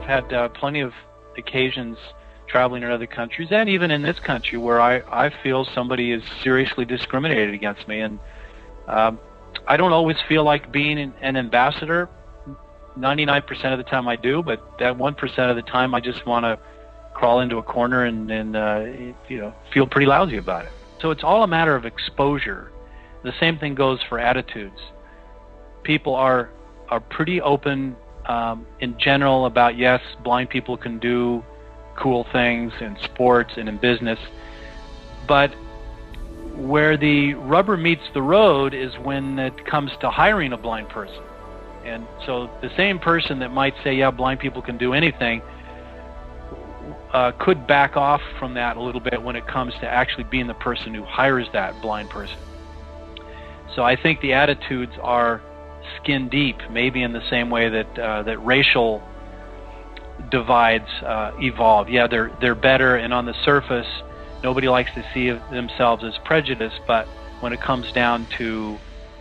had plenty of occasions traveling in other countries, and even in this country, where I feel somebody is seriously discriminated against me. And I don't always feel like being an ambassador. 99% of the time I do, but that 1% of the time I just want to crawl into a corner and feel pretty lousy about it. So it's all a matter of exposure. The same thing goes for attitudes. People are pretty open in general about, yes, blind people can do cool things in sports and in business, but where the rubber meets the road is when it comes to hiring a blind person. And so the same person that might say, yeah, blind people can do anything, could back off from that a little bit when it comes to actually being the person who hires that blind person. So I think the attitudes are skin deep, maybe in the same way that that racial divides evolve. Yeah, they're better, and on the surface, nobody likes to see themselves as prejudiced, but when it comes down to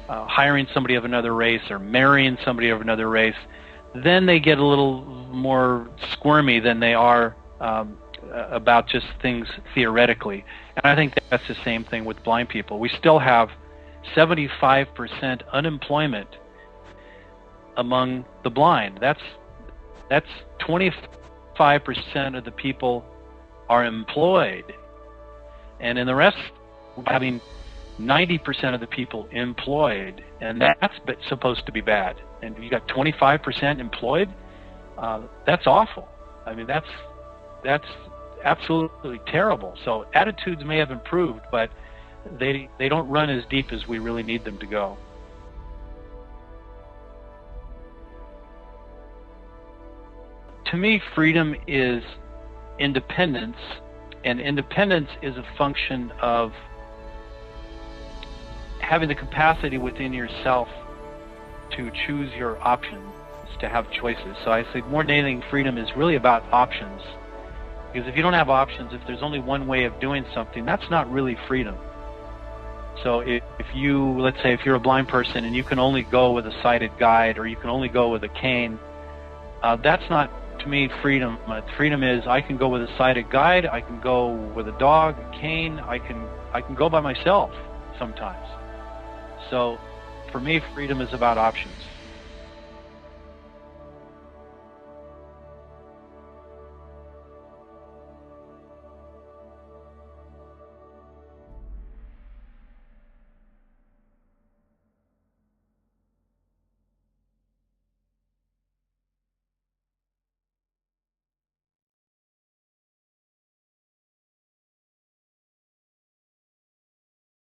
hiring somebody of another race or marrying somebody of another race, then they get a little more squirmy than they are about just things theoretically. And I think that's the same thing with blind people. We still have 75% unemployment among the blind. That's 25% of the people are employed, and in the rest, having 90% of the people employed, and that's supposed to be bad. And you got 25% employed. That's awful. I mean, that's absolutely terrible. So attitudes may have improved, but they don't run as deep as we really need them to go. To me, freedom is independence, and independence is a function of having the capacity within yourself to choose your options, to have choices. So I say more than anything, freedom is really about options. Because if you don't have options, if there's only one way of doing something, that's not really freedom. So if you, let's say if you're a blind person and you can only go with a sighted guide, or you can only go with a cane, that's not, to me, freedom. Freedom is I can go with a sighted guide, I can go with a dog, a cane, I can go by myself sometimes. So for me, freedom is about options.